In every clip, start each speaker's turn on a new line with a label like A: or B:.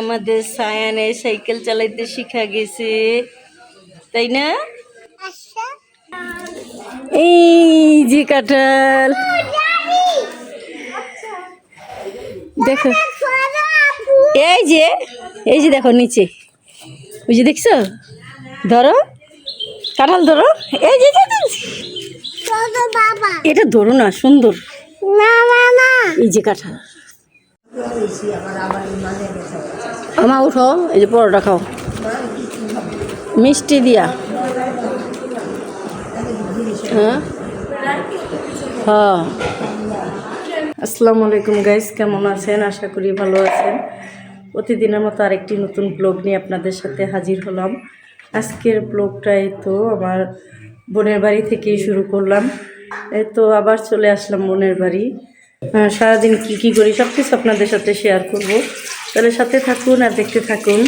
A: আমাদের সায়ানে সাইকেল চালাইতে শিখা গেছে, তাই না? এই যে কাঁঠাল দেখো, এই যে দেখো নিচে, ওই যে দেখছো, ধরো কাঁঠাল ধরো, এই যে এটা ধরো না, সুন্দর এই যে কাঁঠাল। আমা উঠো, এই যে পরোটা খাও মিষ্টি দিয়া। হ্যাঁ হ্যাঁ। আসসালামু আলাইকুম গাইস, কেমন আছেন? আশা করি ভালো আছেন। প্রতিদিনের মতো আরেকটি নতুন ব্লগ নিয়ে আপনাদের সাথে হাজির হলাম। আজকের ব্লগটাই তো আমার বোনের বাড়ি থেকেই শুরু করলাম। এই তো আবার চলে আসলাম বোনের বাড়ি। সারাদিন কি করি সব কিছু আপনাদের সাথে শেয়ার করব, তাহলে সাথে থাকুন আর দেখতে থাকুন।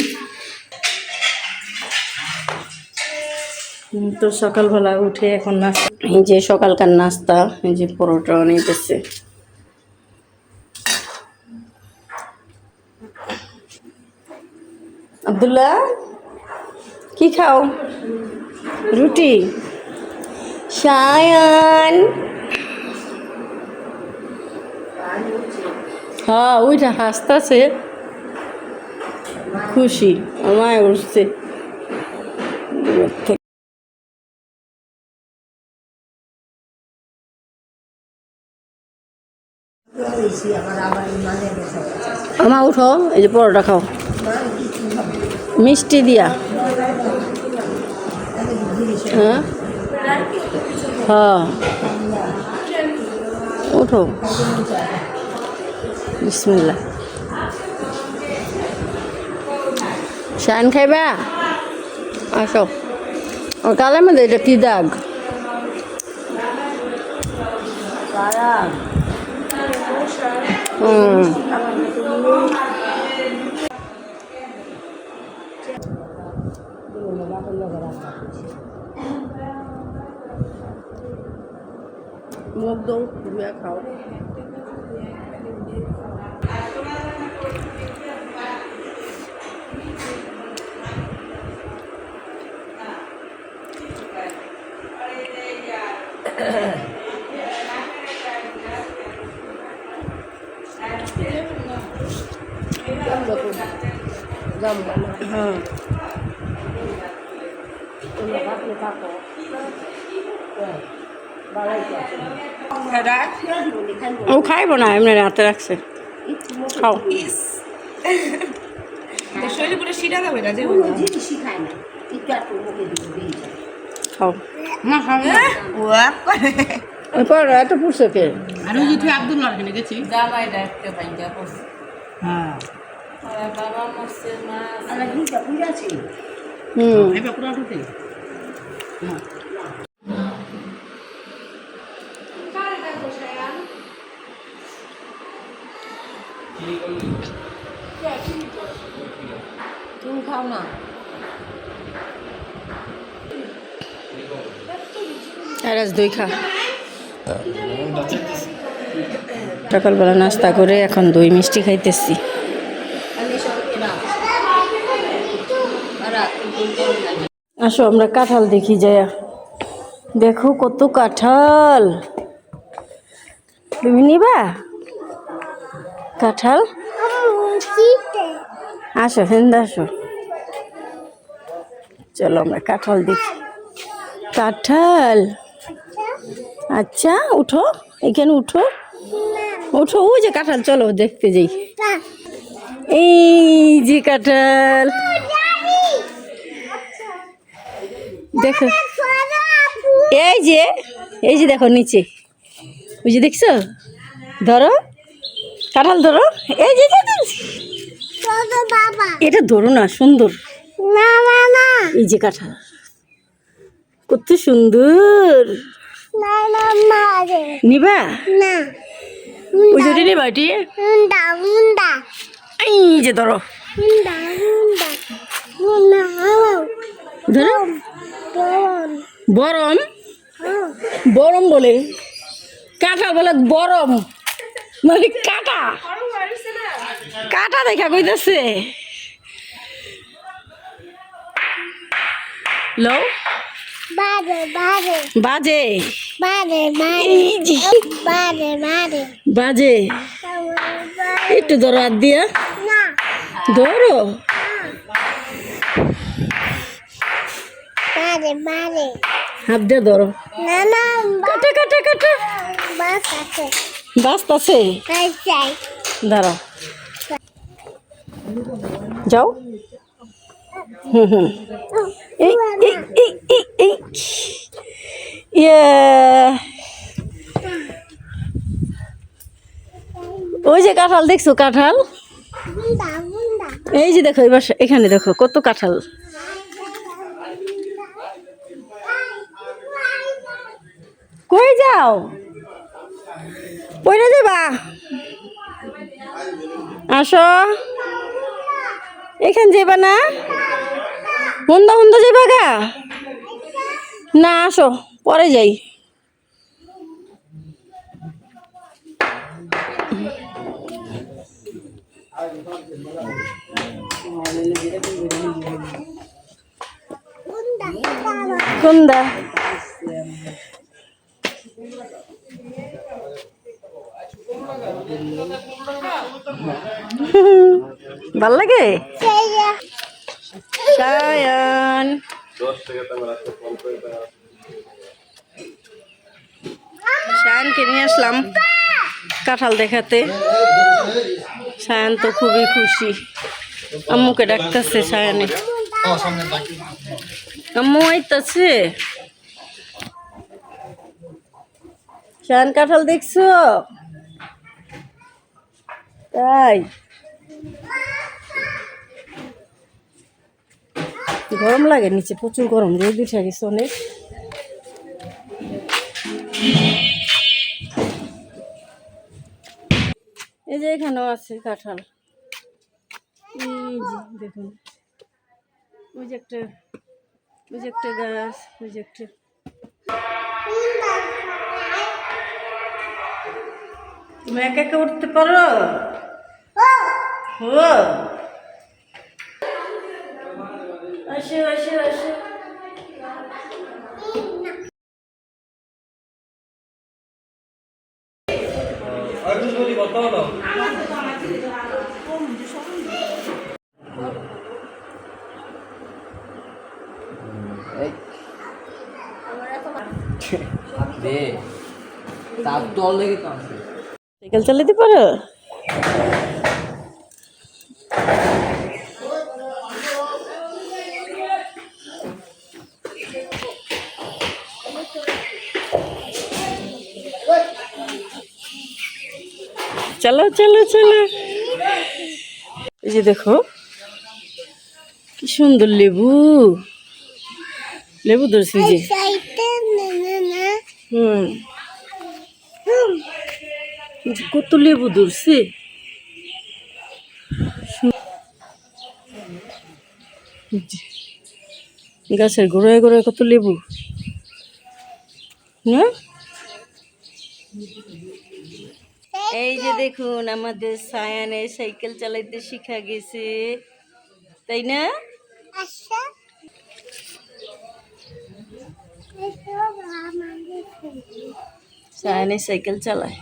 A: তো সকালবেলা উঠে এখন নাস্তা, এই যে সকালকার নাস্তা, এই যে পরোটা নিতেছে। আব্দুল্লাহ কি খাও? রুটি। সায়ান হ্যাঁ ওইটা হাসতেছে, খুশি আমায় উঠছে। আমা উঠো, এই যে পরোটা খাও মিষ্টি দিয়া। হ্যাঁ হ্যাঁ উঠো, বিসমিল্লাহ। শান খাইবা? আসো। ওর কালের মধ্যে এটা কি দাগ? মুখ দৌ ধুয়ে খাও। হ্যাঁ ও খাইব না, এমনি রাতে রাখছে। খাও খাও। এত পুষছে কে? আব্দুল্লাহ গেছি তুমি খাও না। দই খা। সকালবেলা নাস্তা করে এখন দই মিষ্টি খাইতেছি। আসো আমরা কাঁঠাল দেখি যায়া। দেখো কত কাঁঠাল, তুমি নিবা কাঁঠাল? আসো হিন্দা আসো, চলো আমরা কাঁঠাল দেখি। কাঁঠাল আচ্ছা উঠো, এখানে উঠো উঠো, ওই যে কাঁঠাল, চলো দেখতে যাই। এই যে কাঁঠাল দেখো, এই যে দেখো নিচে, ওই যে দেখছো, ধরো কাঁঠাল ধরো, এই যে এটা ধরো না, সুন্দর এই যে কাঁঠাল কত সুন্দর। নিবা ওই যে নিবা এটি, এই যে ধরো ধরো। বরম বরম বলে কাঁঠাল বলে বরম, মানে কাটা কাটা দেখা কইতেছে। লো
B: বাজে বাজে
A: বাজে
B: বাজে
A: এই যে
B: বাজে বাজে
A: বাজে একটু ধরো হাত দিয়া
B: না
A: ধরো
B: বাজে বাজে
A: হাত দিয়ে ধরো
B: না না
A: কাটা কাটা কাটা
B: বাস আছে
A: বাঁচতাছে
B: চাই
A: দাঁড়াও যাও হুম এই এই এই এই এই ইয়ে ওই যে কাঁঠাল দেখছো কাঁঠাল
B: গুন্ডা গুন্ডা
A: এই যে দেখো এবার এখানে দেখো কত কাঁঠাল কই যাও কইরা যাবা আসো এখান যাবা না হুন্দা হুন্দা যাবা গা না আসো পরে যাই
B: গুন্ডা
A: কোনদা ভাল লাগে সায়ন সায়নকে নিয়ে আসলাম কাঁঠাল দেখাতে সায়ন তো খুবই খুশি আম্মুকে ডাকতেছে সায়নে আম্মু আইতাছে সায়ন কাঁঠাল দেখছো তাই গরম লাগে নিচে প্রচুর গরম রোদ উঠে গেছে অনেক এই যে এখানেও আছে কাঁঠাল এই যে দেখুন ওই যে একটা গাছ ওই যে একটা তুমি একা একা উঠতে পারো ও আসো আসো আসো সাইকেল চালাতে পারো চলো চলো চলো এই যে দেখো কি সুন্দর লেবু লেবু ধরছি যে হুম কত লেবু ধরছে গাছের গোড়ায় গোড়ায় কত লেবু না এই যে দেখুন আমাদের সায়ানে সাইকেল চালাইতে শিখা গেছে তাই না
B: আচ্ছা
A: সায়ানে সাইকেল চালায়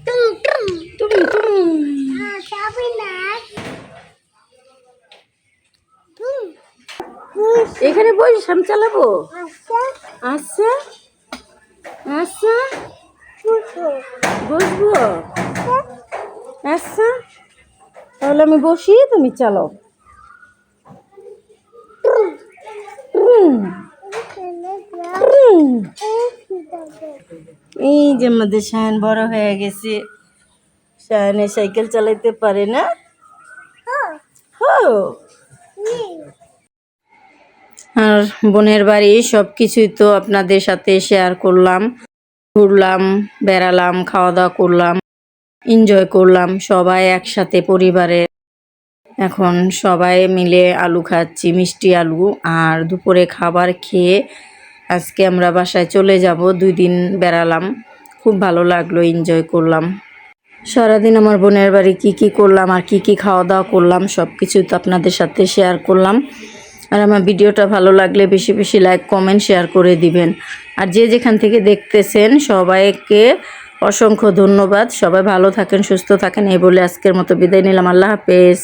B: টুম টুম
A: তুম তুম
B: সবই না টুম
A: এখানে বসে আমি চালাবো
B: আচ্ছা
A: আচ্ছা আচ্ছা বসবো আচ্ছা তাহলে আমি বসি তুমি চালাও এই যে আমাদের শায়ন বড় হয়ে গেছে শায়নে সাইকেল চালাইতে পারে না আর বোনের বাড়ি সব কিছুই তো আপনাদের সাথে শেয়ার করলাম ঘুরলাম বেড়ালাম খাওয়া দাওয়া করলাম এনজয় করলাম সবাই একসাথে পরিবারে এখন সবাই মিলে আলু খাচ্ছি মিষ্টি আলু আর দুপুরে খাবার খেয়ে আজকে আমরা বাসায় চলে যাব 2 দিন বেড়ালাম খুব ভালো লাগলো এনজয় করলাম সারাদিন আমার বোনের বাড়ি কি কি করলাম আর কি কি খাওয়া দাওয়া করলাম সব কিছুই তো আপনাদের সাথে শেয়ার করলাম আর আমার ভিডিওটা ভালো লাগলে বেশি বেশি লাইক কমেন্ট শেয়ার করে দিবেন। আর যে যেখান থেকে দেখতেছেন সবাইকে অসংখ্য ধন্যবাদ। সবাই ভালো থাকেন, সুস্থ থাকেন এই বলে আজকের মতো বিদায় নিলাম। আল্লাহ হাফেজ।